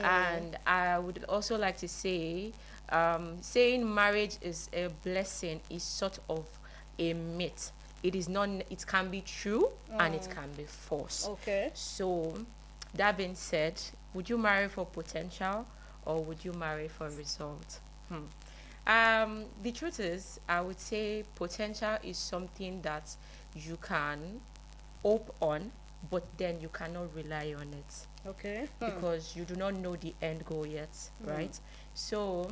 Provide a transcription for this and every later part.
And I would also like to say, saying marriage is a blessing is sort of a myth. It is not. It can be true and it can be false. Okay. So, that being said, would you marry for potential or would you marry for result? The truth is, I would say potential is something that you can hope on, but then you cannot rely on it Okay. because you do not know the end goal yet, right? So,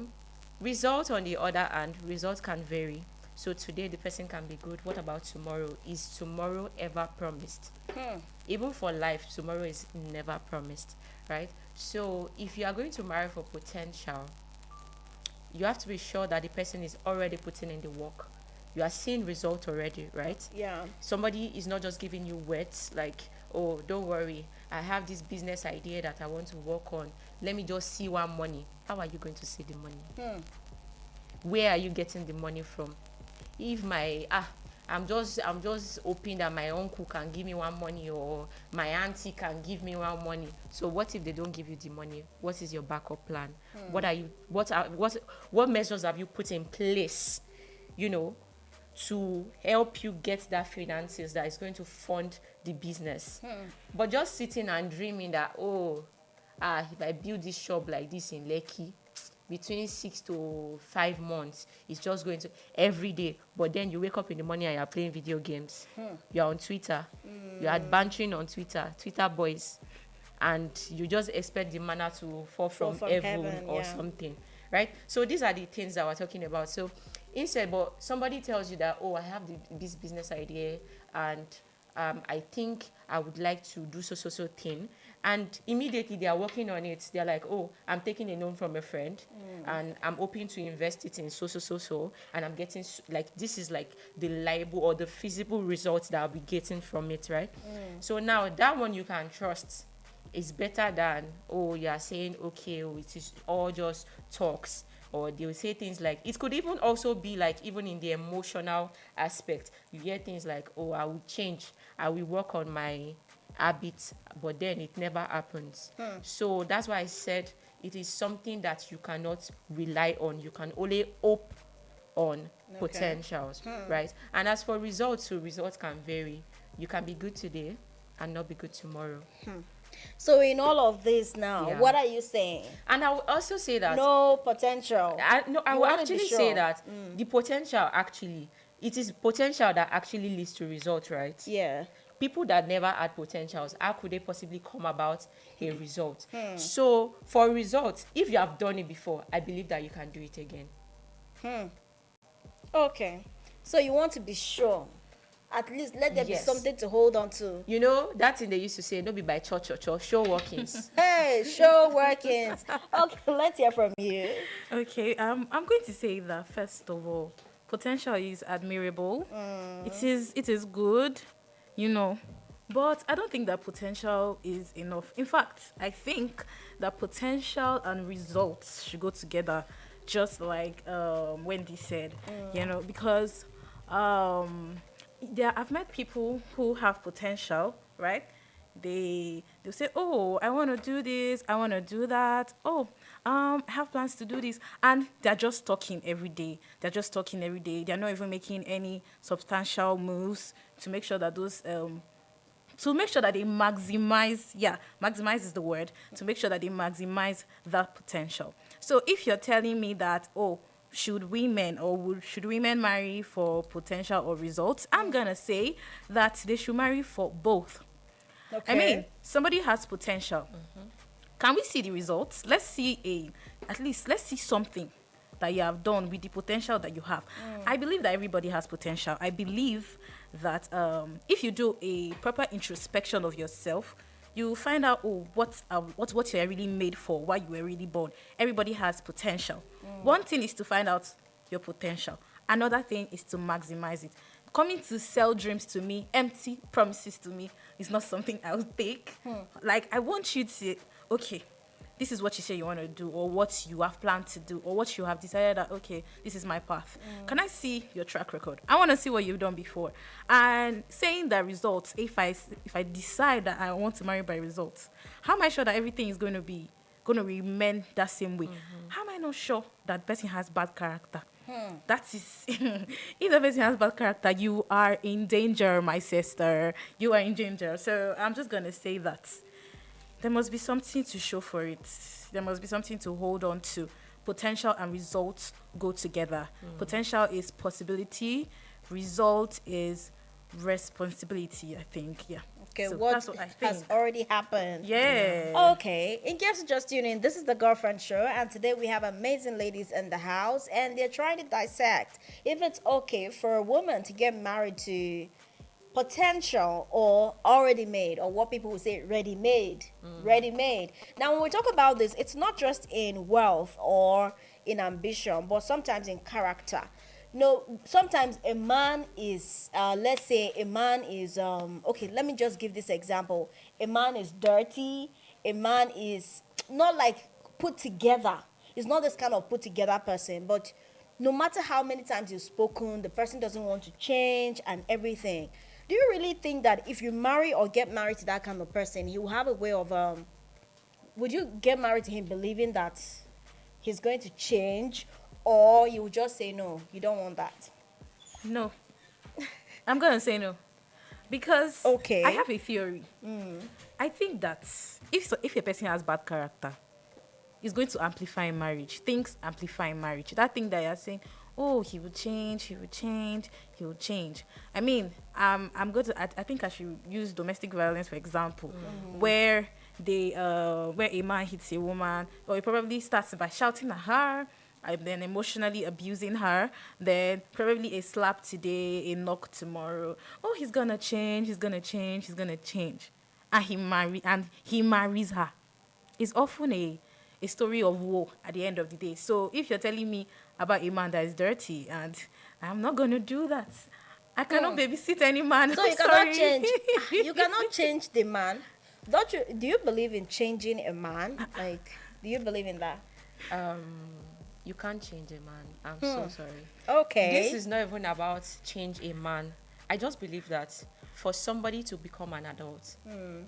results on the other hand, results can vary. So today the person can be good. What about tomorrow? Is tomorrow ever promised? Even for life, tomorrow is never promised, right? So if you are going to marry for potential, you have to be sure that the person is already putting in the work. You are seeing result already, right? Yeah. Somebody is not just giving you words like, oh, don't worry, I have this business idea that I want to work on, let me just see one money. How are you going to see the money? Where are you getting the money from? If I'm just hoping that my uncle can give me one money or my auntie can give me one money. So what if they don't give you the money? What is your backup plan? What measures have you put in place, you know, to help you get that finances that is going to fund the business? But just sitting and dreaming that, if I build this shop like this in Lekki, between 6 to 5 months, it's just going to every day. But then you wake up in the morning and you're playing video games. You're on Twitter. You're bantering on Twitter boys, and you just expect the manna to fall from heaven or something, right? So these are the things that we're talking about. So instead, but somebody tells you that, I have this business idea, and I think I would like to do so thing, and immediately they are working on it. They're like, I'm taking a loan from a friend, and I'm hoping to invest it in so, and I'm getting like, this is like the liable or the feasible results that I'll be getting from it, right? So now that one you can trust is better than, you're saying, okay, it is all just talks. Or they will say things like, it could even also be like, even in the emotional aspect, you hear things like, I will change, I will work on my habits, but then it never happens. So that's why I said it is something that you cannot rely on. You can only hope on potentials, right? And as for results, so results can vary. You can be good today and not be good tomorrow. So in all of this now, Yeah. what are you saying? And I will also say that No potential. I You will wanna be actually sure. say that the potential actually, it is potential that actually leads to results, right? Yeah. People that never had potentials, how could they possibly come about a result? So for results, if you have done it before, I believe that you can do it again. Okay. So you want to be sure. At least let there be Yes. something to hold on to. You know, that thing they used to say, no be by church, show workings. Hey, show workings. Okay, let's hear from you. Okay, I'm going to say that first of all, potential is admirable. It is good, you know, but I don't think that potential is enough. In fact, I think that potential and results should go together, just like Wendy said, because I've met people who have potential, right? They'll say, oh, I want to do this, I want to do that. Oh, I have plans to do this, and they're just talking every day. They're not even making any substantial moves to make sure that they maximize. Yeah, maximize is the word. To make sure that they maximize that potential. So if you're telling me that, should women marry for potential or results? I'm gonna say that they should marry for both. Okay. I mean, somebody has potential. Can we see the results? Let's see something that you have done with the potential that you have. I believe that everybody has potential. I believe that if you do a proper introspection of yourself, you will find out what you're really made for, why you were really born. Everybody has potential. One thing is to find out your potential. Another thing is to maximize it. Coming to sell dreams to me, empty promises to me, is not something I'll take. Like, I want you to, okay, this is what you say you want to do, or what you have planned to do, or what you have decided that, okay, this is my path. Can I see your track record? I want to see what you've done before. And saying that results, if I decide that I want to marry by results, how am I sure that everything is going to be going to remain that same way. How am I not sure that person has bad character? That is, if the person has bad character, you are in danger, my sister. You are in danger. So I'm just going to say that there must be something to show for it. There must be something to hold on to. Potential and results go together. Potential is possibility. Result is responsibility, I think. Yeah. Okay, So what that's what I has think. already happened? Yeah. Okay, in case you just tune in, this is the Girlfriend Show, and today we have amazing ladies in the house, and they're trying to dissect if it's okay for a woman to get married to potential or already made, or what people would say ready made. Ready made. Now, when we talk about this, it's not just in wealth or in ambition, but sometimes in character. No, sometimes a man is, let's say a man is, okay, let me just give this example. A man is dirty, a man is not like put together. He's not this kind of put together person, but no matter how many times you've spoken, the person doesn't want to change and everything. Do you really think that if you marry or get married to that kind of person, he will have a way of, would you get married to him believing that he's going to change, or you would just say no, you don't want that? No. I'm going to say no. Because Okay. I have a theory. I think that if a person has bad character, it's going to amplify in marriage. Things amplify in marriage. That thing that you're saying, oh, he will change, he will change, he will change. I mean, I'm going to, I think I should use domestic violence, for example, where where a man hits a woman, or he probably starts by shouting at her, and then emotionally abusing her, then probably a slap today, a knock tomorrow. Oh, he's gonna change, he's gonna change, he's gonna change. And he marries her. It's often a story of woe at the end of the day. So if you're telling me about a man that is dirty, and I'm not gonna do that. I cannot babysit any man. So I'm you cannot sorry. change. You cannot change the man. Don't you? Do you believe in changing a man? Like, do you believe in that? You can't change a man. I'm so sorry. Okay. This is not even about change a man. I just believe that for somebody to become an adult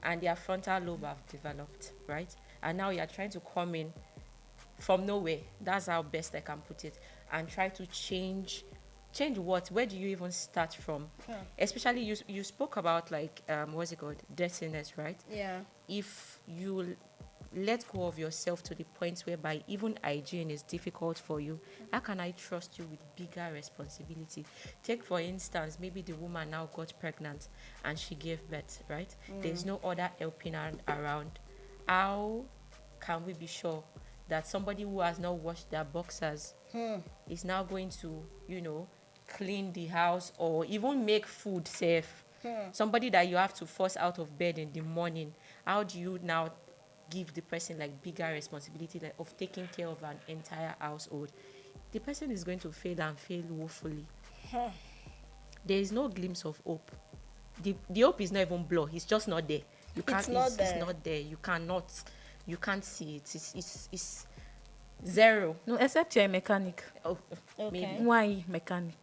and their frontal lobe have developed, right? And now you're trying to come in from nowhere. That's how best I can put it. And try to change what? Where do you even start from? Especially you spoke about like what's it called? Dirtiness, right? Yeah. If you let go of yourself to the point whereby even hygiene is difficult for you, how can I trust you with bigger responsibility? Take for instance, maybe the woman now got pregnant and she gave birth, right? There's no other helping hand around. How can we be sure that somebody who has not washed their boxers is now going to, clean the house or even make food safe? Somebody that you have to force out of bed in the morning, how do you now give the person like bigger responsibility of taking care of an entire household? The person is going to fail and fail woefully. There is no glimpse of hope. The hope is not even blur. It's just not there. You can't. It's not there. It's not there. You can't see it. It's zero. No, except you're a mechanic. Oh, Okay. maybe. Why mechanic?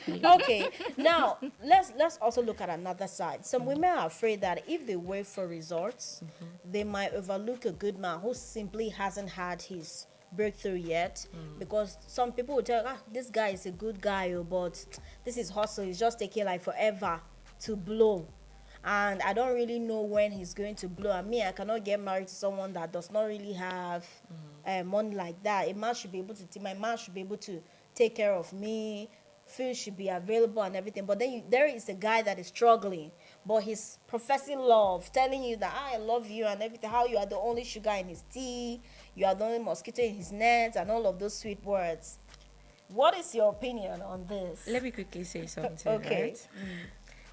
Okay. Now let's also look at another side. Some women are afraid that if they wait for results, they might overlook a good man who simply hasn't had his breakthrough yet. Because some people will tell, this guy is a good guy, but this is hustle. He's just taking like forever to blow. And I don't really know when he's going to blow. And me, I cannot get married to someone that does not really have money like that. My man should be able to take care of me. Food should be available and everything. But then there is a guy that is struggling, but he's professing love, telling you that I love you and everything. How you are the only sugar in his tea, you are the only mosquito in his net, and all of those sweet words. What is your opinion on this? Let me quickly say something. Okay. Right?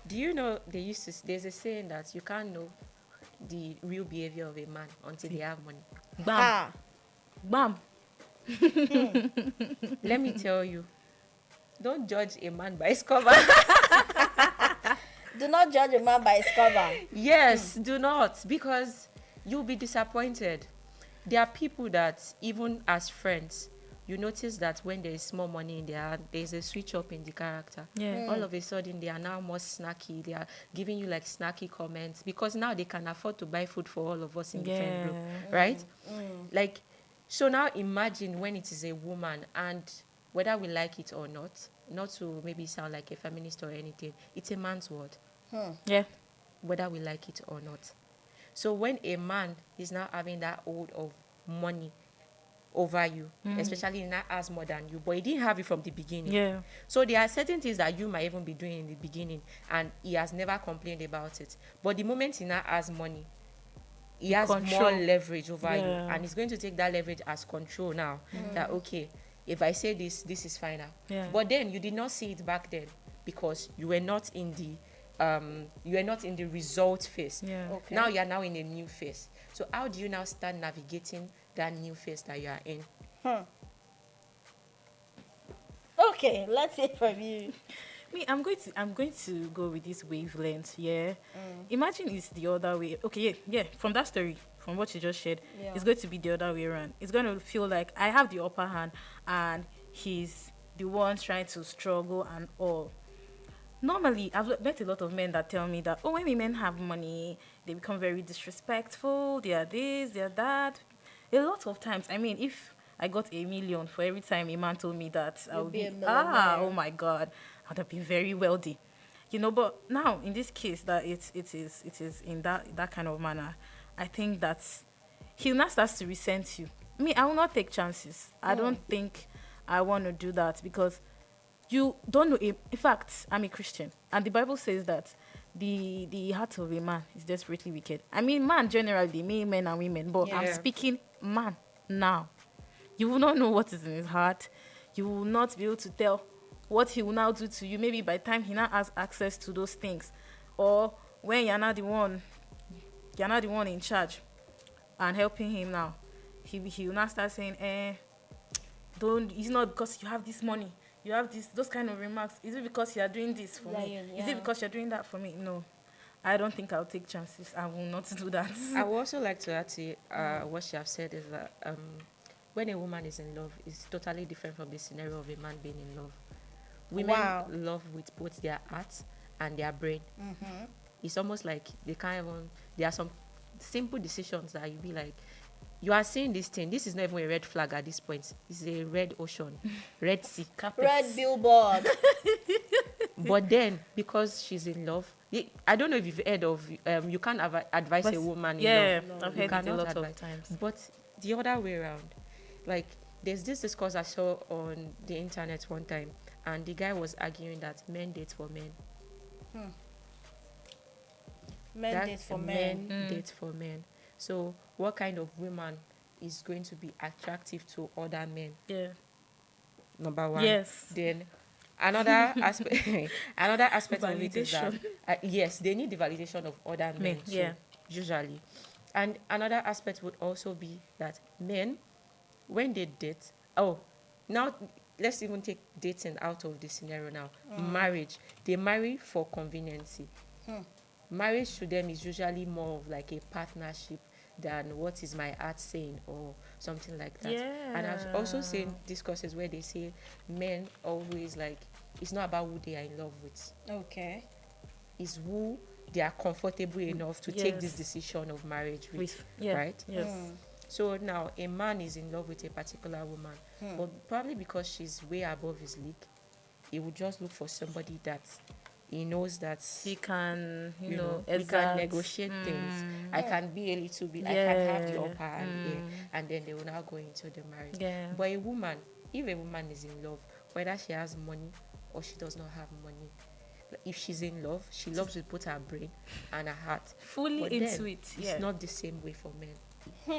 Do you know there's a saying that you can't know the real behavior of a man until they have money. Bam. Bam. Let me tell you, don't judge a man by his cover. Do not judge a man by his cover. Yes, do not, because you'll be disappointed. There are people that even as friends, you notice that when there is small money in their hand, there's a switch up in the character. Yeah. All of a sudden, they are now more snacky. They are giving you like snacky comments because now they can afford to buy food for all of us in the friend group, right? Like, so now imagine when it is a woman, and whether we like it or not to maybe sound like a feminist or anything, it's a man's world, Yeah. whether we like it or not. So when a man is now having that hold of money over you, especially he now has more than you, but he didn't have it from the beginning. Yeah. So there are certain things that you might even be doing in the beginning, and he has never complained about it. But the moment he now has money, he has Control. more leverage over you, Yeah. and he's going to take that leverage as control now. That okay, if I say this, this is final. Yeah. But then you did not see it back then because you were not in the result phase. Yeah. Okay. Now you are now in a new phase. So how do you now start navigating that new phase that you are in? Okay, let's hear from you. Me, I'm going to go with this wavelength. Yeah. Imagine it's the other way. Okay. Yeah. From that story, from what you just shared, Yeah. it's going to be the other way around. It's going to feel like I have the upper hand, and he's the one trying to struggle and all. Normally, I've met a lot of men that tell me that, oh, when women have money, they become very disrespectful. They are this, they are that. A lot of times, I mean, if I got 1 million for every time a man told me that, I You'd would be be, a millionaire. oh my God, I would have been very wealthy. But now in this case that it is in that kind of manner, I think that he now starts to resent you. Me, I will not take chances. I don't think I want to do that because you don't know. In fact, I'm a Christian, and the Bible says that the heart of a man is desperately wicked. I mean, man generally, me, men and women, but I'm Yeah. speaking man now. You will not know what is in his heart. You will not be able to tell what he will now do to you. Maybe by the time he now has access to those things, or when you're not the one in charge and helping him now, he will now start saying, don't. It's not because you have this money. You have those kind of remarks. Is it because you are doing this for me? Lying, Is yeah. it because you're doing that for me? No, I don't think I'll take chances. I will not do that. I would also like to add to what she have said is that when a woman is in love, it's totally different from the scenario of a man being in love. Women Wow. love with both their heart and their brain. It's almost like they can't even. There are some simple decisions that you be like, you are seeing this thing. This is not even a red flag at this point. It's a red ocean, red sea. Red billboard. But then, because she's in love, I don't know if you've heard of, you can't advise a woman in Yeah, love. I've You heard it a cannot lot advise. of times. But the other way around, like, there's this discourse I saw on the internet one time, and the guy was arguing that men date for men. Men That date for men. date for men. So, what kind of woman is going to be attractive to other men? Yeah. Number one. Yes. Then another aspect another aspect of it is that Validation. yes, they need the validation of other men Men, too, yeah. usually. And another aspect would also be that men, when they date, now let's even take dating out of the scenario now. Marriage, they marry for conveniency. Marriage to them is usually more of like a partnership than what is my heart saying or something like that. And I've also seen discourses where they say men always like, it's not about who they are in love with, Okay. it's who they are comfortable enough to take this Yes. decision of marriage with, Yeah. right? Yes. So now a man is in love with a particular woman, but probably because she's way above his league, he would just look for somebody that he knows that He can, we can exert- negotiate things. I can be a little bit, I can have the Yeah. upper hand here, and then they will now go into the marriage. Yeah. But a woman, if a woman is in love, whether she has money or she does not have money, if she's in love, she loves with both her brain and her heart. Fully But into then, it. It's Yeah. not the same way for men.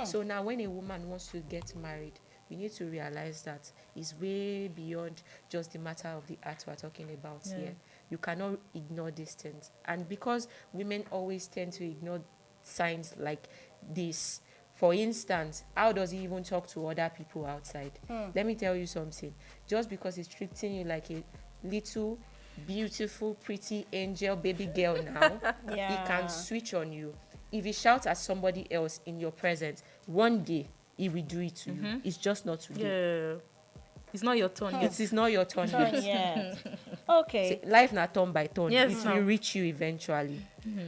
So now when a woman wants to get married, we need to realize that it's way beyond just the matter of the heart we're talking about here. You cannot ignore these things. And because women always tend to ignore signs like this, for instance, how does he even talk to other people outside? Let me tell you something. Just because he's treating you like a little beautiful, pretty angel baby girl now, Yeah. he can switch on you. If he shouts at somebody else in your presence, one day he will do it to you. It's just not today. Yeah. It's not your turn yet. It is not your turn Turn yet. yet. Okay. Life not turn by turn. Yes, It ma'am. will reach you eventually.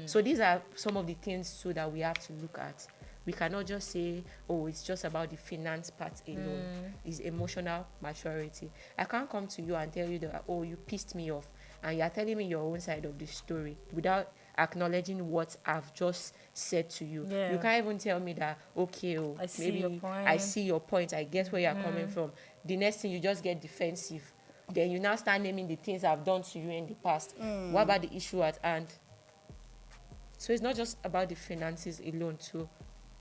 So these are some of the things too that we have to look at. We cannot just say, oh, it's just about the finance part alone. It's emotional maturity. I can't come to you and tell you that, oh, you pissed me off, and you're telling me your own side of the story without acknowledging what I've just said to you. Yeah. You can't even tell me that, okay, oh, I see maybe your point. I see your point, I get where you're coming from. The next thing, you just get defensive. Then you now start naming the things I've done to you in the past. What about the issue at hand? So it's not just about the finances alone too.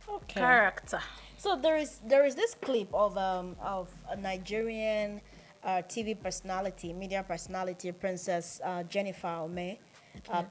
Okay. Character. So there is this clip of a Nigerian TV personality, media personality, Princess Jennifer Ome,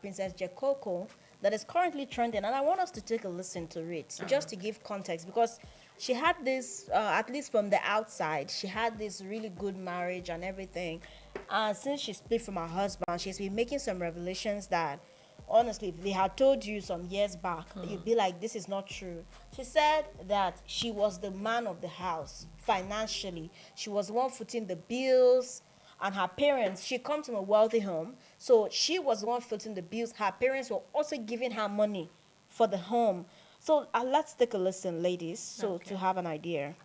Princess Jekoko, that is currently trending, and I want us to take a listen to it just to give context, because she had this, at least from the outside, she had this really good marriage and everything, and since she split from her husband, she's been making some revelations that, honestly, if they had told you some years back, you'd be like, this is not true. She said that she was the man of the house financially. She was the one footing the bills, and her parents, she comes from a wealthy home, so she was the one footing the bills. Her parents were also giving her money for the home. So let's take a listen, ladies, so to have an idea.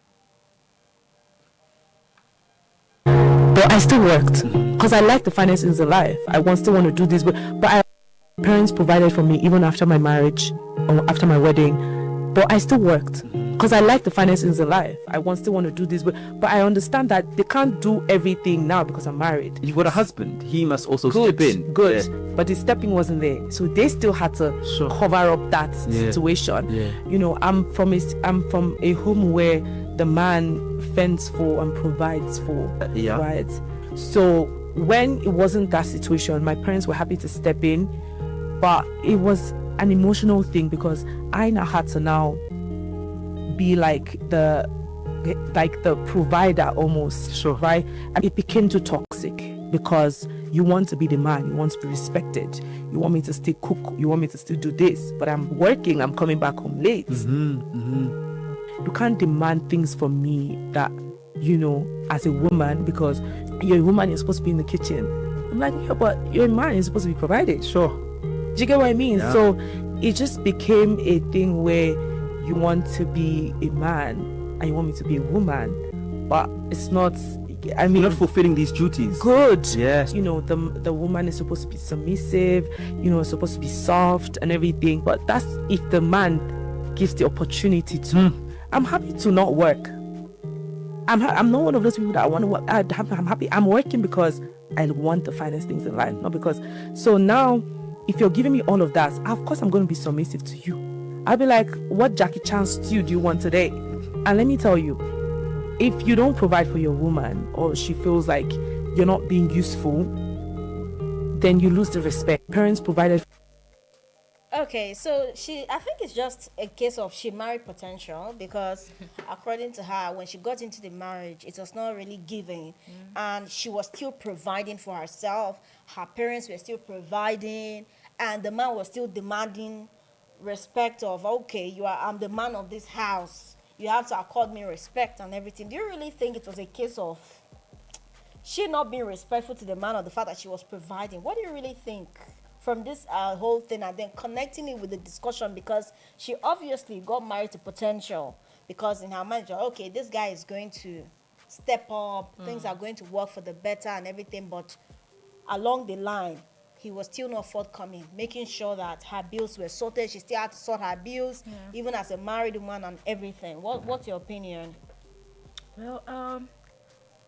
But I still worked because I like the finances in life. Still want to do this, but parents provided for me even after my marriage or after my wedding. But I still worked because I like the finances in life. Still want to do this, but I understand that they can't do everything now because I'm married. You've got a husband. He must also step in. Good. Yeah. But the stepping wasn't there, so they still had to Sure. cover up that situation. Yeah. You know, I'm from a home where the man fends for and provides for. Yeah. Right. So when it wasn't that situation, my parents were happy to step in, but it was an emotional thing because I now had to be like the provider almost. Sure. Right. And it became too toxic because you want to be the man, you want to be respected, you want me to still cook, you want me to still do this, but I'm working, I'm coming back home late. You can't demand things from me that, you know, as a woman, because you're a woman, you're supposed to be in the kitchen. I'm like, yeah, but you're a man, you're supposed to be provided. Sure. Do you get what I mean? Yeah. So it just became a thing where you want to be a man and you want me to be a woman, but it's not. I mean, You're not fulfilling these duties. good. Yes. You know, the woman is supposed to be submissive, you know, supposed to be soft and everything. But that's if the man gives the opportunity to. I'm happy to not work. I'm not one of those people that I want to work. I'm happy. I'm working because I want the finest things in life, not because. So now, if you're giving me all of that, of course I'm going to be submissive to you. I'll be like, what Jackie Chan stew do you want today? And let me tell you, if you don't provide for your woman or she feels like you're not being useful, then you lose the respect. Parents provided. Okay, so I think it's just a case of she married potential, because according to her, when she got into the marriage, it was not really giving, and she was still providing for herself. Her parents were still providing, and the man was still demanding respect of, okay, I'm the man of this house. You have to accord me respect and everything. Do you really think it was a case of she not being respectful to the man, or the fact that she was providing? What do you really think from this whole thing, and then connecting it with the discussion? Because she obviously got married to potential, because in her mind, okay, this guy is going to step up, things are going to work for the better and everything, but along the line, he was still not forthcoming, making sure that her bills were sorted. She still had to sort her bills, even as a married woman and everything. What's your opinion? Well,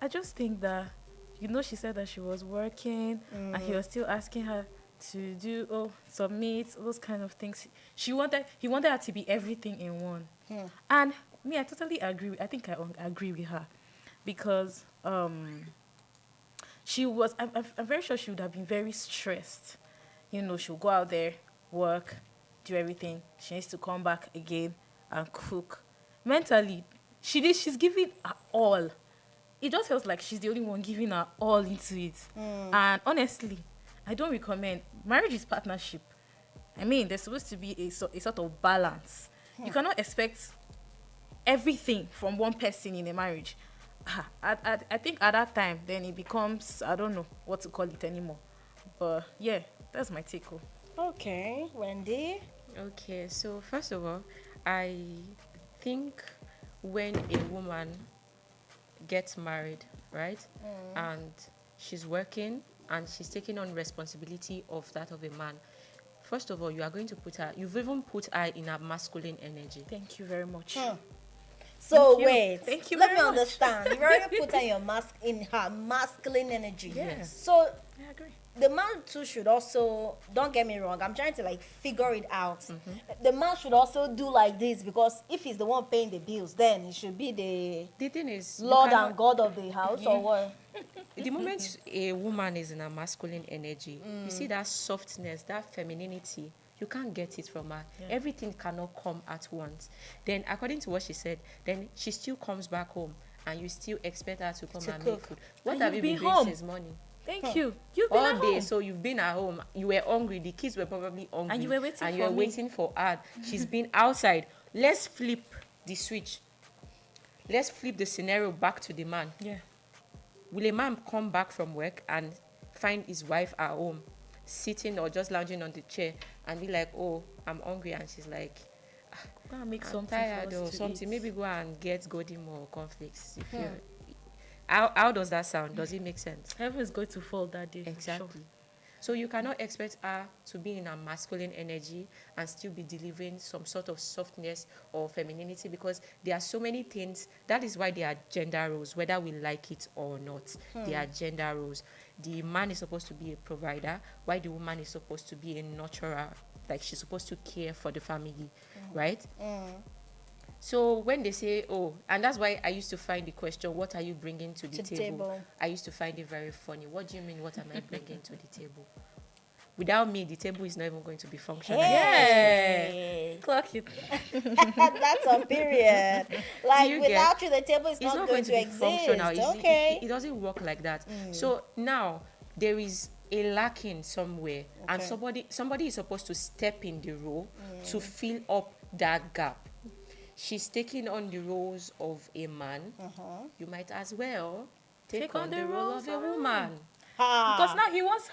I just think that, you know, she said that she was working and he was still asking her to do, submit, those kind of things. He wanted her to be everything in one. And me, I totally agree. I think I agree with her, because I'm very sure she would have been very stressed. You know, she'll go out there, work, do everything. She needs to come back again and cook. Mentally, she's giving her all. It just feels like she's the only one giving her all into it. And honestly, I don't recommend. Marriage is partnership. I mean, there's supposed to be a sort of balance. You cannot expect everything from one person in a marriage. I think at that time, then it becomes, I don't know what to call it anymore. But yeah, that's my take. Okay, Wendy. Okay, so first of all, I think when a woman gets married, right, and she's working and she's taking on responsibility of that of a man, first of all, you are going to put her, you've even put her in a masculine energy. Thank you very much. So Thank you. wait, Thank you let me very much. understand. You've already put on your mask in her masculine energy. Yes. So I agree. the man too should also, don't get me wrong, I'm trying to like figure it out. The man should also do like this, because if he's the one paying the bills, then he should be the The thing is, you Lord cannot- and God of the house, or what? the moment a woman is in a masculine energy, you see that softness, that femininity, you can't get it from her. Everything cannot come at once. Then, according to what she said, then she still comes back home and you still expect her to come To and make cook. food. What And have you've you been been doing home. since morning? Thank you. You've been All at day. home. So you've been at home, you were hungry, the kids were probably hungry. you were waiting and for you were me. waiting for her. She's been outside. Let's flip the switch. Let's flip the scenario back to the man. Yeah. Will a man come back from work and find his wife at home, sitting or just lounging on the chair, and be like, "Oh, I'm hungry," and she's like, Go and make "I'm something tired for or us to something. eat. Maybe go and get golden or cornflakes." If you, how does that sound? Does it make sense? Heaven is going to fall that day. for Exactly. Sure. So you cannot expect her to be in a masculine energy and still be delivering some sort of softness or femininity, because there are so many things. That is why there are gender roles, whether we like it or not. There are gender roles. The man is supposed to be a provider, while the woman is supposed to be a nurturer. Like, she's supposed to care for the family, right? So when they say, oh, and that's why I used to find the question, what are you bringing to the To the table? table. I used to find it very funny. What do you mean, what am I bringing to the table? Without me, the table is not even going to be functional. Hey. Clock it. That's a period. Like, you without you, the table is It's not going to be exist. functional. Okay. It doesn't work like that. So now there is a lacking somewhere, and somebody is supposed to step in the role to fill up that gap. She's taking on the roles of a man. You might as well take on the role of a woman. Because now he wants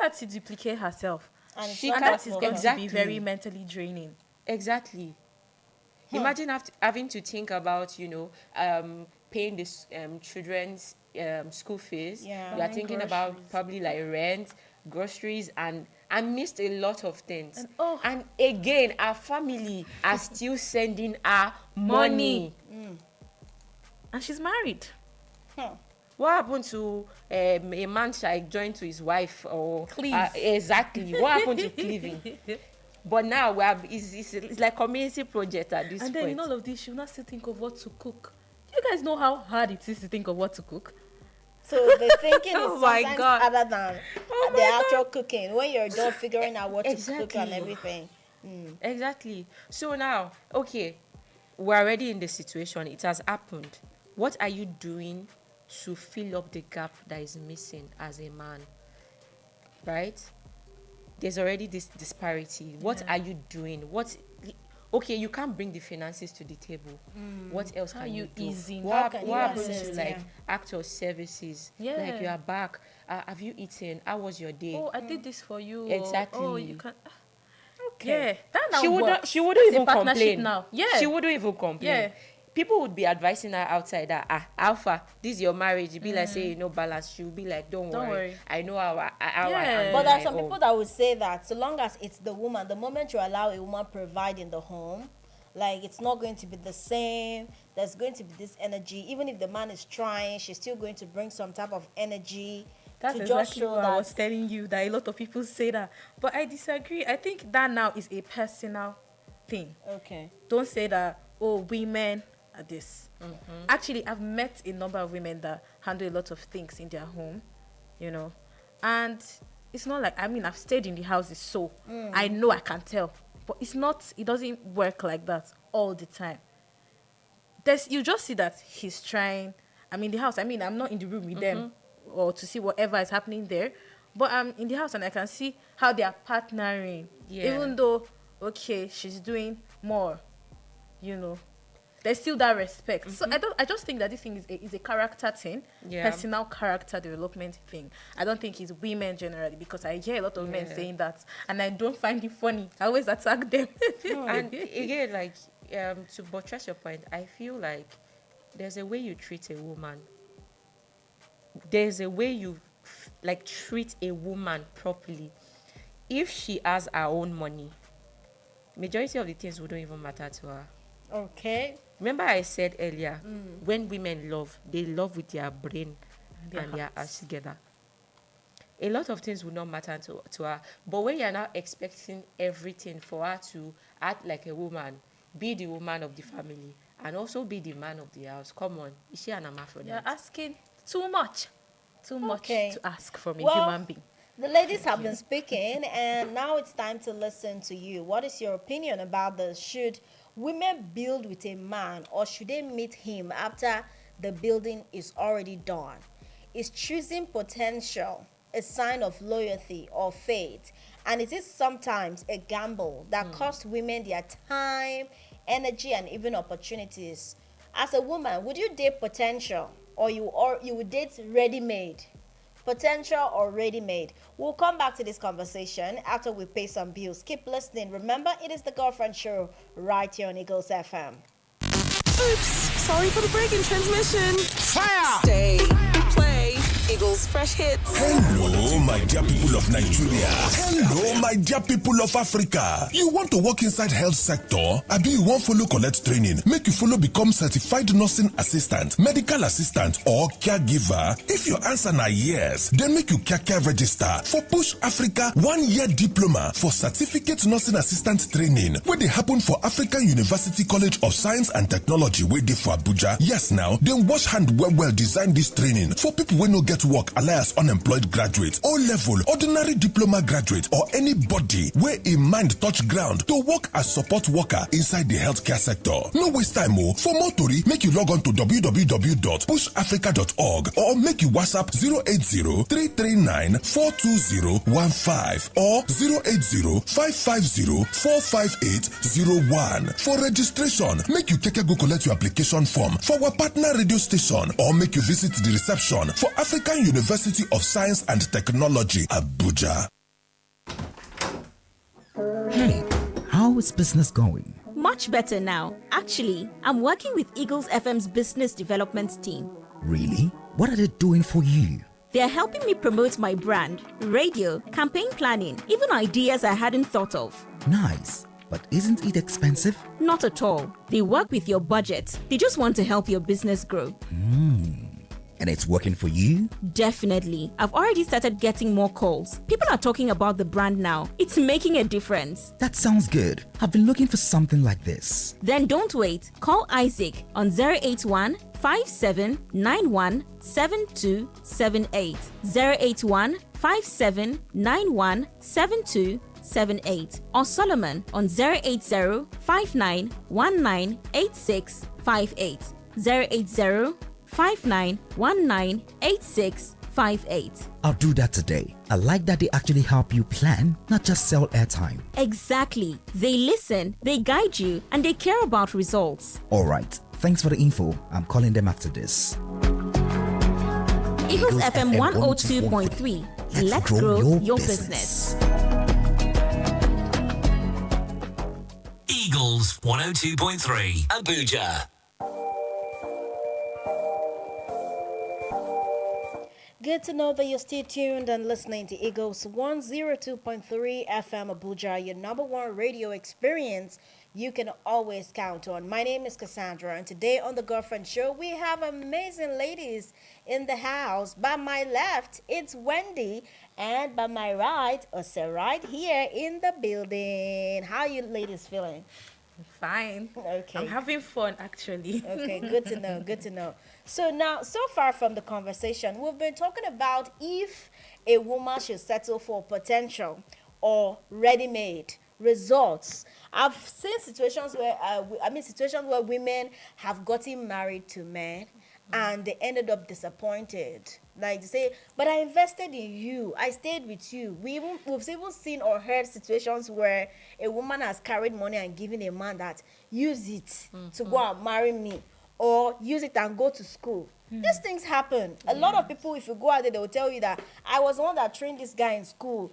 her to duplicate herself. And it's She not And can't- that is possible. going Exactly. to be very mentally draining. Exactly. Imagine having to think about, paying the children's school fees. Yeah. You are Buying thinking about groceries. probably like rent, groceries, and I missed a lot of things. And, And again, our family are still sending her money. And she's married. What happened to a man child joined to his wife or Cleave. exactly? What happened to cleaving? But now it's like community project at this And point. then in all of this, she'll not still think of what to cook. Do you guys know how hard it is to think of what to cook? So the thinking Oh is my sometimes God. other than Oh the my actual cooking. When you're done figuring out what to cook and Exactly. everything. Exactly. So now, okay, we're already in the situation. It has happened. What are you doing to fill up the gap that is missing as a man? Right? There's already this disparity. What are you doing? Okay, you can't bring the finances to the table. What else How can you you do? easing? How What can you happens assist, to like yeah. act of services? Yeah. Like, you are back. Have you eaten? How was your day? Oh, I did this for you. Exactly. Oh, you can. Okay. Yeah, that now She wouldn't. works. She wouldn't That's a even partnership complain. now. Yeah. She wouldn't even complain. Yeah. People would be advising her outside that Alpha, this is your marriage. You'd be like, say, no balance. She'll be like, don't Don't worry. worry. I know how I Yeah. am. But there are some people that would say that so long as it's the woman, the moment you allow a woman provide in the home, like, it's not going to be the same. There's going to be this energy. Even if the man is trying, she's still going to bring some type of energy That's to just exactly show what I was that. telling you, that a lot of people say that. But I disagree. I think that now is a personal thing. Okay. Don't say that, oh, women are this. Actually, I've met a number of women that handle a lot of things in their home, and it's not like, I've stayed in the houses, so I know, I can tell. But it doesn't work like that all the time. You just see that he's trying. I'm in the house. I'm not in the room with them or to see whatever is happening there. But I'm in the house and I can see how they are partnering. Yeah. Even though, okay, she's doing more, there's still that respect. So I just think that this thing is a character thing, Yeah. personal character development thing. I don't think it's women generally, because I hear a lot of men saying that, and I don't find it funny. I always attack them. And again, like to buttress your point, I feel like there's a way you treat a woman. There's a way you like treat a woman properly. If she has her own money, majority of the things wouldn't even matter to her. Okay. Remember I said earlier, when women love, they love with their brain Their and their hearts. hearts together. A lot of things will not matter to her. But when you're now expecting everything for her to act like a woman, be the woman of the family, and also be the man of the house, come on, is she an hermaphrodite? You're asking too much. Too much Okay. to ask from a Well, human being. The ladies have been speaking, and now it's time to listen to you. What is your opinion about this? Should women build with a man, or should they meet him after the building is already done? Is choosing potential a sign of loyalty or faith? And it is sometimes a gamble that costs women their time, energy, and even opportunities. As a woman, would you date potential, or you would date ready-made? Potential or ready-made? We'll come back to this conversation after we pay some bills. Keep listening. Remember, it is the Girlfriend Show right here on Eagles FM. Oops, sorry for the break in transmission. Fire! Stay, play, Eagles fresh hits. Hello, my dear people of Nigeria. Hello, my dear people of Africa. You want to work inside health sector? Abi you want follow collect training? Make you follow become certified nursing assistant, medical assistant, or caregiver? If your answer na yes, then make you care register for Push Africa 1-year diploma for certificate nursing assistant training, where they happen for African University College of Science and Technology, where they for Abuja. Yes, now then wash hand well design this training for people wey no get work, alias unemployed graduate, O-level, ordinary diploma graduate, or anybody where a mind touch ground to work as support worker inside the healthcare sector. No waste time oh. For more tori, make you log on to www.pushafrica.org or make you WhatsApp 080-339-42015 or 080-550-45801. For registration, make you go collect your application form for our partner radio station, or make you visit the reception for African University of Science and Technology, Abuja. Hey, how is business going? Much better now. Actually, I'm working with Eagles FM's business development team. Really? What are they doing for you? They're helping me promote my brand, radio, campaign planning, even ideas I hadn't thought of. Nice. But isn't it expensive? Not at all. They work with your budget. They just want to help your business grow. And it's working for you? Definitely. I've already started getting more calls. People are talking about the brand now. It's making a difference. That sounds good. I've been looking for something like this. Then don't wait. Call Isaac on 081 5791 7278. 081 5791 7278. Or Solomon on 080 5919 8658. 080 59198658. I'll do that today. I like that they actually help you plan, not just sell airtime. Exactly. They listen, they guide you, and they care about results. Alright, thanks for the info. I'm calling them after this. Eagles FM 102.3. Let's grow your business. Eagles 102.3 Abuja. Good to know that you're still tuned and listening to Eagles 102.3 FM Abuja, your number one radio experience you can always count on. My name is Cassandra, and today on The Girlfriend Show, we have amazing ladies in the house. By my left, it's Wendy, and by my right, Ose, right here in the building. How you ladies feeling? Fine. Okay. I'm having fun, actually. Okay, good to know, good to know. So now, so far from the conversation, we've been talking about if a woman should settle for potential or ready-made results. I've seen situations where, situations where women have gotten married to men, and they ended up disappointed. Like they say, but I invested in you. I stayed with you. We've even seen or heard situations where a woman has carried money and given a man that use it to go and marry me, or use it and go to school. These things happen. A lot of people, if you go out there, they will tell you that I was the one that trained this guy in school.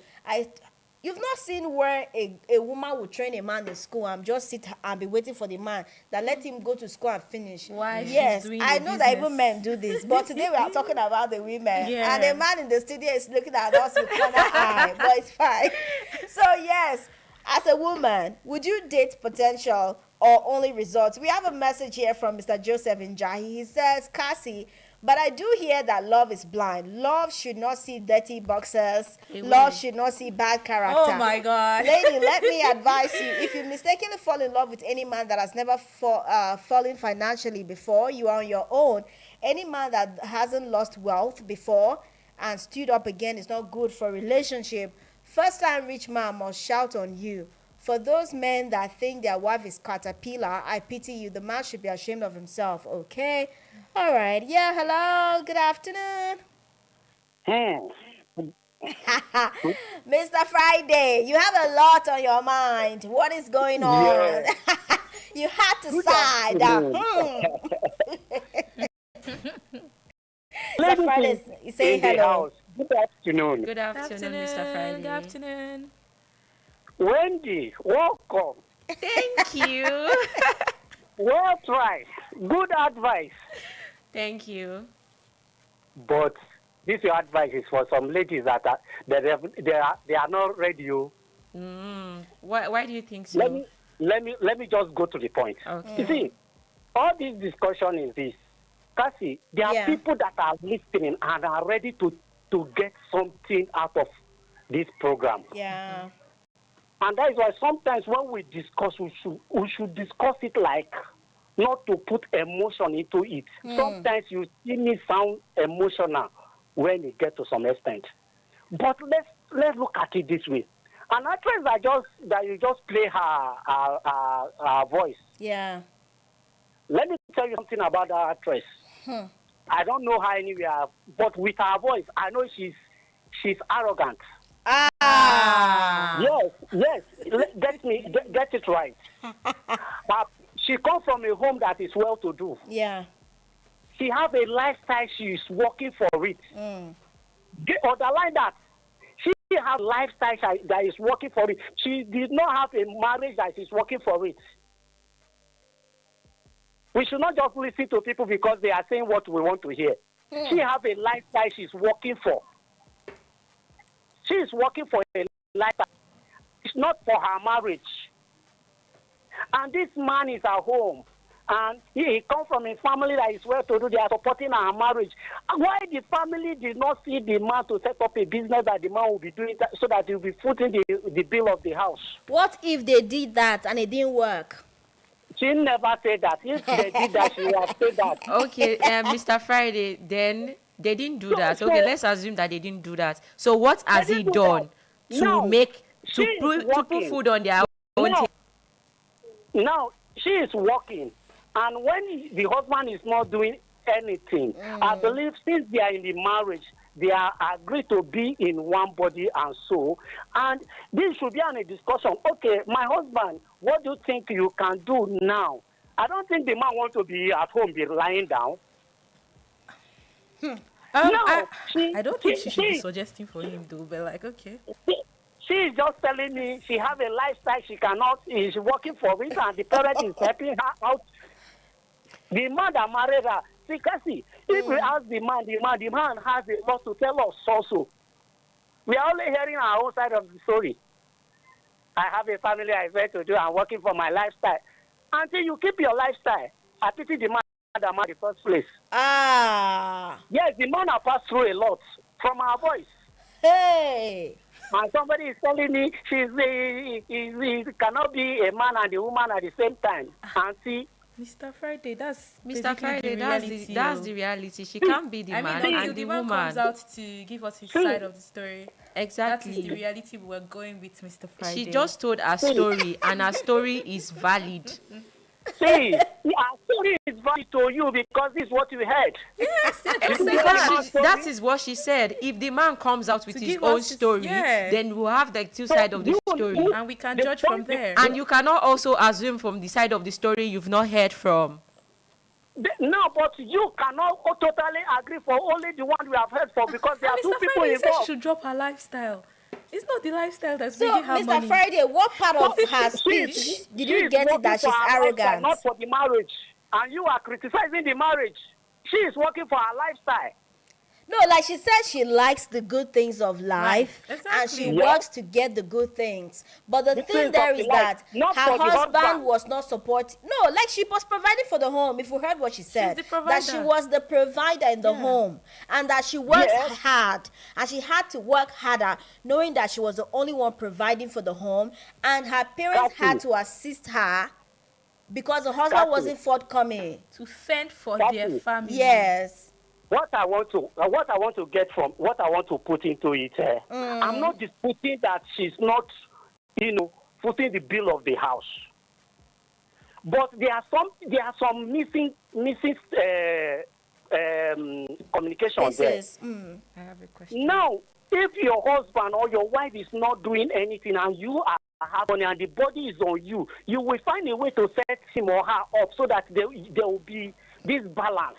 You've not seen where a woman will train a man in school and just sit and be waiting for the man that let him go to school and finish. Why? Yes, She's doing I the know that even business. men do this, but today we are talking about the women. Yeah. And the man in the studio is looking at us with one eye, but it's fine. So yes, as a woman, would you date potential or only results? We have a message here from Mr. Joseph Njahi. He says, Cassie, but I do hear that love is blind. Love should not see dirty boxers. Love should not see bad character. Oh my God. Lady, let me advise you. If you mistakenly fall in love with any man that has never fallen financially before, you are on your own. Any man that hasn't lost wealth before and stood up again is not good for a relationship. First time rich man must shout on you. For those men that think their wife is caterpillar, I pity you. The man should be ashamed of himself. Okay? All right. Yeah, hello. Good afternoon. Mr. Friday, you have a lot on your mind. What is going on? You had to sigh. Mr. Friday, you say hello. Good afternoon. Good afternoon, Mr. Friday. Good afternoon. Wendy, welcome. Thank you. Well tried. Good advice. Thank you. But this your advice is for some ladies that they are not ready. Why do you think so? Let me just go to the point. Okay. You see, all this discussion is this. Cassie, there are people that are listening and are ready to get something out of this program. Yeah. And that is why sometimes when we discuss, we should discuss it like not to put emotion into it. Sometimes you see me sound emotional when it gets to some extent. But let's look at it this way. An actress that you just play her voice. Yeah. Let me tell you something about that actress. I don't know her anywhere, but with her voice, I know she's arrogant. Yes. Get it right. But she comes from a home that is well-to-do. Yeah. She has a lifestyle. She is working for it. Underline that. She has a lifestyle that is working for it. She did not have a marriage that is working for it. We should not just listen to people because they are saying what we want to hear. She has a lifestyle she's working for. She is working for a lifestyle. It's not for her marriage. And this man is at home. And he comes from a family that is well-to-do. They are supporting her marriage. And why the family did not see the man to set up a business that the man will be doing that, so that he will be footing the bill of the house? What if they did that and it didn't work? She never said that. If they did that, she would have said that. Okay, Mr. Friday, then they didn't do that. Okay, let's assume that they didn't do that. So what has he done to put food on their own table? Now, she is working. And when the husband is not doing anything, I believe since they are in the marriage, they are agreed to be in one body and soul. And this should be a discussion. Okay, my husband, what do you think you can do now? I don't think the man wants to be at home, be lying down. I don't think she should be suggesting for him, though, but like, okay. She is just telling me she has a lifestyle she's working for it, and the parent is helping her out. The man that married her, see, if we ask the man has a lot to tell us also. We are only hearing our own side of the story. I have a family I have to do. I'm working for my lifestyle. Until you keep your lifestyle, I pity the man that married in the first place. Yes, the man has passed through a lot from our voice. Hey! And somebody is telling me he cannot be a man and a woman at the same time. And see, Mr. Friday, that's the reality. She can't be the man and the woman. Comes out to give us his side of the story. Exactly. That is the reality we're going with, Mr. Friday. She just told her story, and her story is valid. See, our story is valid to you because this is what you heard. Yes, That is what she said. If the man comes out with To his give own us his- story, yeah. then we'll have the two sides of the story. And we can judge from there. And you cannot also assume from the side of the story you've not heard from. No, but you cannot totally agree for only the one we have heard for because there are two Mr. people Friday said she involved. should drop her lifestyle. It's not the lifestyle that's So, bringing her Mr. money. Friday, what part of her speech did She you is get it working that for she's her lifestyle, arrogant? not for the marriage. And you are criticizing the marriage. She is working for her lifestyle. No, like she said, she likes the good things of life, Right, and she exactly. works to get the good things. But the The thing things there of is the life, that not her for the husband husband. was not supporting. No, like she was providing for the home. If you heard what she said, the that she provider. was the provider in the home, and that she works Yes. hard, and she had to work harder, knowing that she was the only one providing for the home, and her parents had Exactly. to assist her because the husband Exactly. wasn't forthcoming. To fend for Exactly. their family. Yes. What I want to get from what I want to put into it, I'm not disputing that she's not, footing the bill of the house. But there are some missing communication This there. is. I have a question. Now, if your husband or your wife is not doing anything and you are have money and the body is on you, you will find a way to set him or her up so that there will be this balance.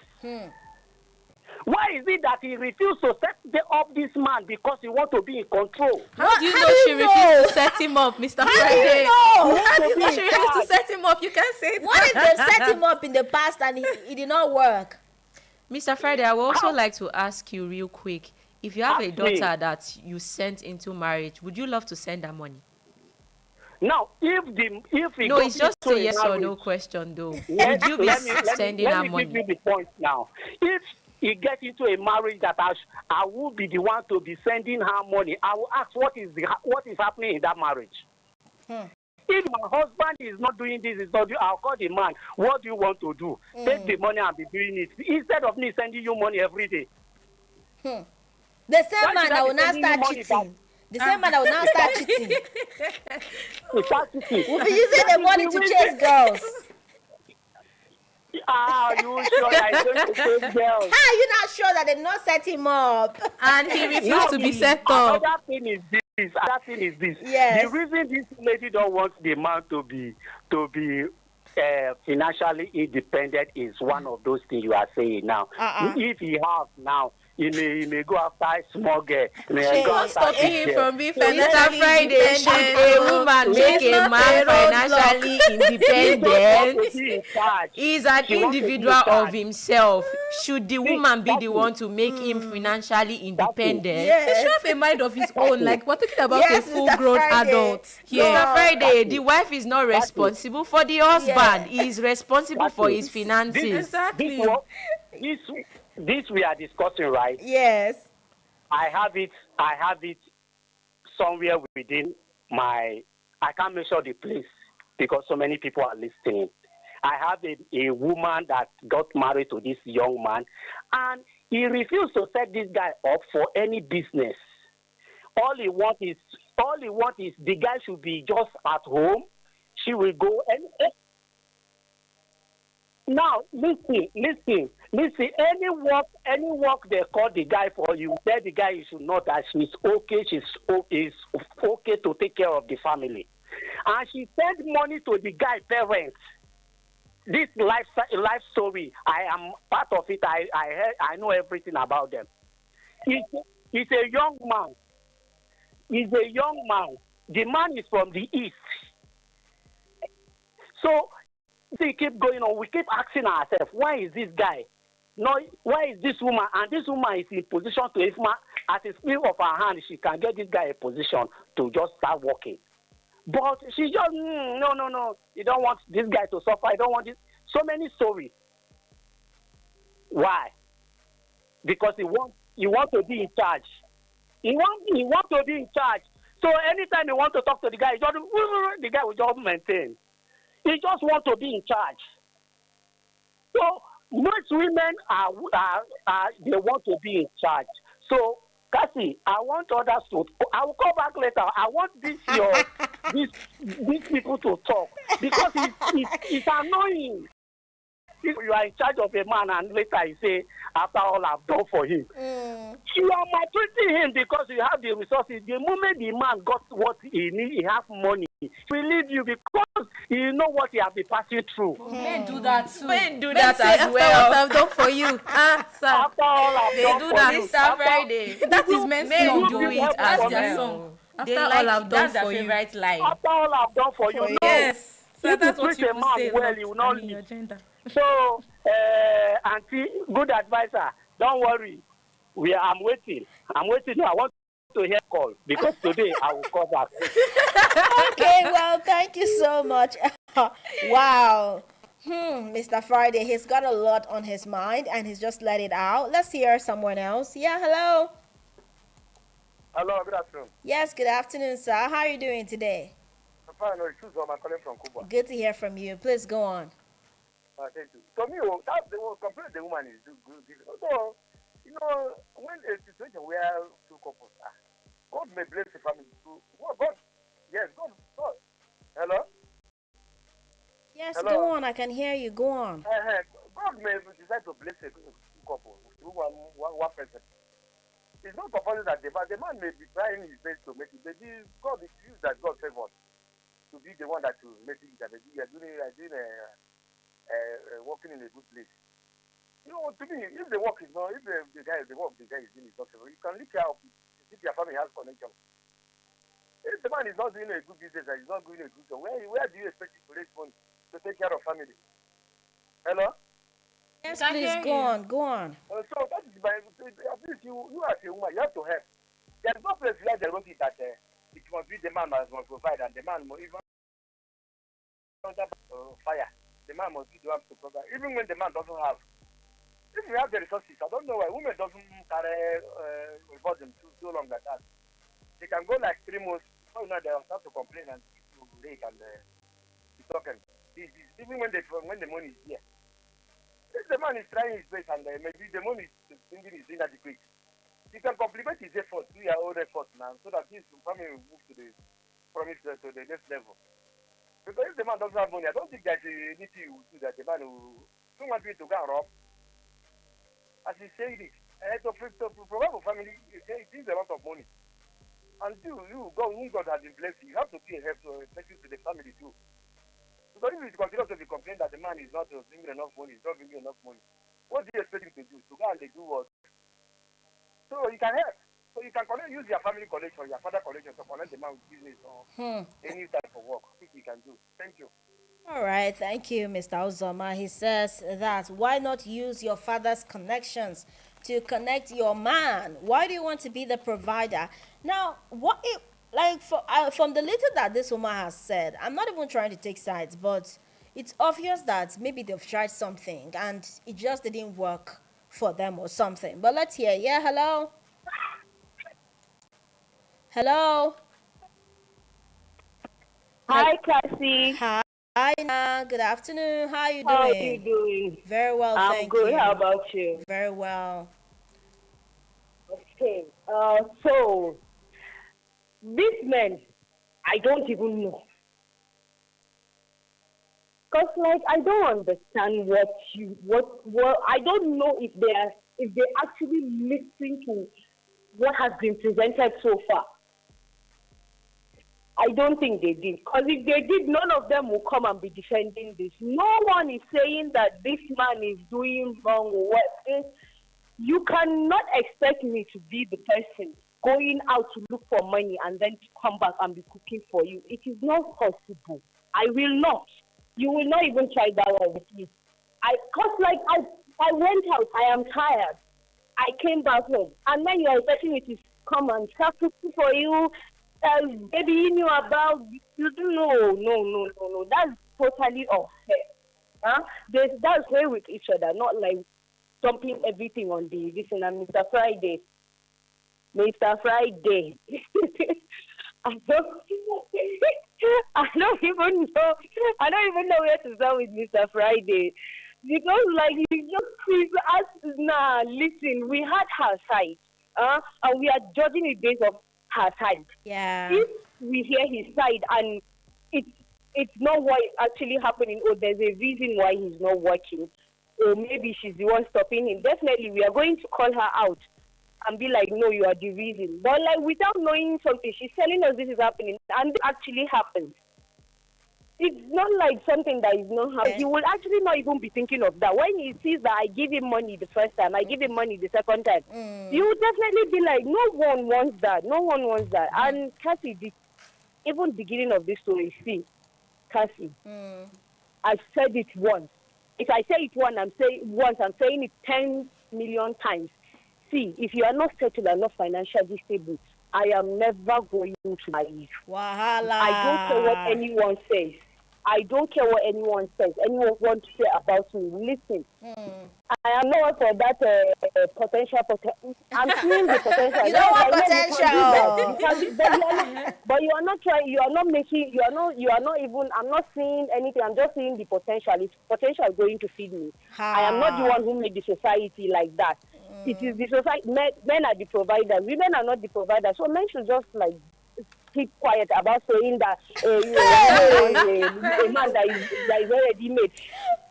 Why is it that he refused to set up this man because he wants to be in control? How do you know she know? refused to set him up, Mr. Friday? know? How do you know How she do you refused to know? set him up? You can't say that. What if they set him up in the past and he did not work? Mr. Friday, I would also like to ask you real quick. If you have a Ask me. daughter that you sent into marriage, would you love to send her money? Now, if he No, goes it's just into a yes or marriage- no question, though. Let- Would you be let me- let me- sending let her me money? give you the point now. If he gets into a marriage that I will be the one to be sending her money, I will ask what is happening in that marriage. If my husband is not doing this, I'll call the man. What do you want to do? Take the money and be doing it instead of me sending you money every day. The Why same man should I that be will now sending you start money cheating. The same man that will now start cheating. Without cheating. We'll be using the money to chase girls. Ah, you sure that he's going to chase girls? How are you not sure that they did not set him up? And he refused to be set up. Another thing is this. Yes. The reason this lady don't want the man to be financially independent is one of those things you are saying now. If he has now, he may go after a small girl. He may go What's after stopping big him girl. from being Mr. financially Friday, should a independent? woman make She's a not man roadblock. financially He don't want independent? to be in charge. He's an She wants to be in individual of charge. himself. Should the woman be the exactly. one to make him financially independent? He should have a mind of his own. Like, we're talking about Yes, a Mr. full-grown Friday. adult here. Mr. Friday, the wife is not responsible for the husband. He is responsible for his finances. Exactly. This we are discussing, right? Yes. I have it somewhere within I can't mention the place because so many people are listening. I have a woman that got married to this young man, and he refused to set this guy up for any business. All he wants is the guy should be just at home. She will go and now listen. Any work they call the guy for, you tell the guy you should know that she's okay to take care of the family, and she sent money to the guy parents. This life story, I am part of it. I know everything about them. He's a young man. The man is from the east. So we keep going on. We keep asking ourselves, why is this guy? No, why is this woman? And this woman is in position to, if at the split of her hand, she can get this guy a position to just start working. But she just, no. You don't want this guy to suffer. I don't want this. So many stories. Why? Because he wants to be in charge. He want to be in charge. So anytime you want to talk to the guy, the guy will just maintain. He just wants to be in charge. So most women they want to be in charge. So Cassie, I want others to. I will come back later. I want these people to talk because it's annoying. If you are in charge of a man and later you say, after all I've done for him, you are maltreating him because you have the resources. The moment the man got what he needs, he has money, he will leave you because you know what he has been passing through. Men do that too. Men do Men that say, as after well. what I've done for you. Sir. After all I've They done do for that you, Mr. Friday. That is men's Men song. do it After as all their I've song. After They all like I've it. done That's their for you. favorite line. after all I've done for you, no. Yes. So If that's you what treat you a will man say. well, not- he will not I mean, leave. your gender. So, Auntie, good advisor. Don't worry. I'm waiting. I'm waiting. I want to hear call because today I will call back. Okay, well, thank you so much. Wow. Mr. Friday, he's got a lot on his mind and he's just let it out. Let's hear someone else. Yeah, hello. Hello, good afternoon. Yes, good afternoon, sir. How are you doing today? I'm fine. No, it's I'm calling from Cuba. Good to hear from you. Please go on. Thank you. To me, that the complaint the woman is good. Although, you know, when a situation where two couples are, God may bless the family too. God, yes, God. Hello? Yes, Hello? go on. I can hear you. Go on. God may decide to bless a couple through one person. It's not compulsory that the man may be trying his best to make it. But God is used that God favors to be the one that will make it. That you are doing working in a good place. You know, to me, if the work is not, if the work the guy is doing is not favorable, you can lift your if your family has connection. If the man is not doing a good business and he's not doing a good job, where do you expect him to raise money to take care of family? Hello? Yes, please go on. Go on. So that is by at least you as a woman, you have to help. There is no place where there will be that it must be the man must provide and the man must even fire. The man must be the one to provide. Even when the man doesn't have. If you have the resources, I don't know why women doesn't carry burden so long like that. They can go like 3 months, so now they start to complain and people rate and be talking. Even when the money is here. If the man is trying his best and maybe the money is thinking is inadequate, you can compliment his efforts, do your own efforts now, so that his family will move to the next level. Because if the man doesn't have money, I don't think there's anything you will do that the man will don't want you to go and rob. As he said it, to provide for family, it needs a lot of money. Until God has been blessed you, have to be a help to to the family too. Because if it's considered to be complained that the man is not bringing enough money, he's not bringing enough money, what do you expect him to do? To go and do what? So you can help. So you can use your family connection, your father connection to connect the man with business or any type of work. Which you can do. Thank you. All right, thank you, Mr. Uzoma. He says that why not use your father's connections to connect your man? Why do you want to be the provider? Now, what if, like, from the little that this woman has said, I'm not even trying to take sides, but it's obvious that maybe they've tried something and it just didn't work for them or something. But let's hear. Yeah, hello? Hello? Hi, Cassie. Hi, Nina. Good afternoon. How are you doing? How are you doing? Very well, I'm thank good. you. How about you? Very well. Okay. So these men, I don't even know. Cause like I don't understand what I don't know if they actually listen to what has been presented so far. I don't think they did. Because if they did, none of them will come and be defending this. No one is saying that this man is doing wrong or what. You cannot expect me to be the person going out to look for money and then to come back and be cooking for you. It is not possible. I will not. You will not even try that one with me. I went out. I am tired. I came back home. And then you are expecting me to come and start cooking for you. Baby, you knew about no. That's totally unfair. Huh? That's way with each other, not like dumping everything on the listen. And Mr. Friday, I don't even know where to start with Mr. Friday, because like you just ask. Nah, listen, we had her side. and we are judging it based off her side. Yeah. If we hear his side and it's not what is actually happening, or there's a reason why he's not working, or maybe she's the one stopping him, definitely we are going to call her out and be like, no, you are the reason. But like without knowing something, she's telling us this is happening, and it actually happens. It's not like something that is not happening. He will actually not even be thinking of that. When he sees that I give him money the first time, I give him money the second time, he will definitely be like, no one wants that. No one wants that. And Cassie, even beginning of this story, see, Cassie, I've said it once. If I say it once, I'm saying it 10 million times. See, if you are not settled and not financially stable, I am never going to marry you. Wahala. I don't care what anyone says. I don't care what anyone says. Anyone wants to say about me. Listen, I am not for that potential. I'm seeing the potential. You don't want potential. But you are not trying. You are not making. You are not even. I'm not seeing anything. I'm just seeing the potential. It's potential going to feed me. I am not the one who made the society like that. It is the society. Men are the providers. Women are not the providers. So men should just like keep quiet about saying that a man that is already made.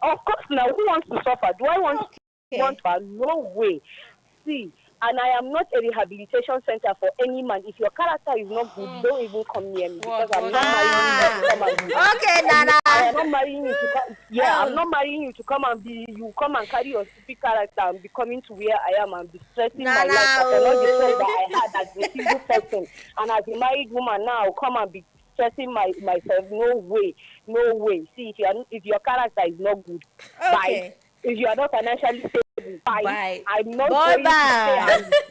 Of course, now who wants to suffer? Do I want to? No way. See, and I am not a rehabilitation center for any man. If your character is not good, don't even come near me because I'm not marrying you to come and be. Okay, Nana. I am not marrying you to come. Yeah, I'm not marrying you to come and be. You come and carry your stupid character and be coming to where I am and be stressing my life. I cannot be stressed that I had as a single person, and as a married woman now, I'll come and be stressing myself. No way, no way. See, if your character is not good, bye. If you are not financially stable, bye. I'm not going to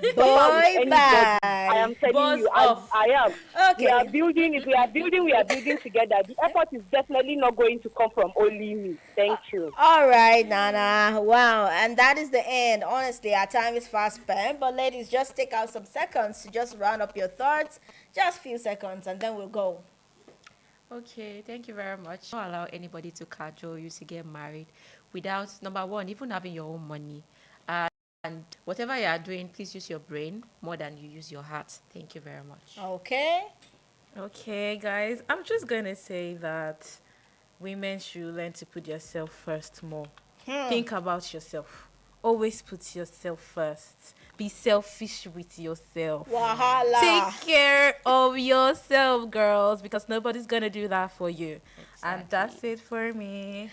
say bye. I am telling you, I am. Okay. We are building. If we are building together. The effort is definitely not going to come from only me. Thank you. All right, Nana. Wow. And that is the end. Honestly, our time is fast spent. But ladies, just take out some seconds to just round up your thoughts. Just few seconds, and then we'll go. Okay, thank you very much. Don't allow anybody to cajole you to get married without, number one, even having your own money. And whatever you are doing, please use your brain more than you use your heart. Thank you very much. Okay, guys. I'm just going to say that women should learn to put yourself first more. Think about yourself. Always put yourself first. Be selfish with yourself. Wahala. Take care of yourself, girls, because nobody's going to do that for you. Exactly. And that's it for me.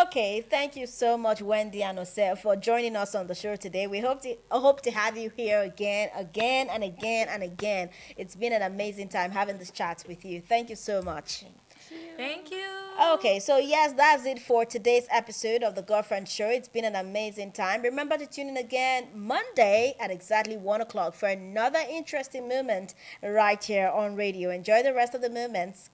Okay, thank you so much, Wendy and Ose, for joining us on the show today. We hope to have you here again and again. It's been an amazing time having this chat with you. Thank you so much. Thank you. Okay, so yes, that's it for today's episode of The Girlfriend Show. It's been an amazing time. Remember to tune in again Monday at exactly 1 o'clock for another interesting moment right here on radio. Enjoy the rest of the moments.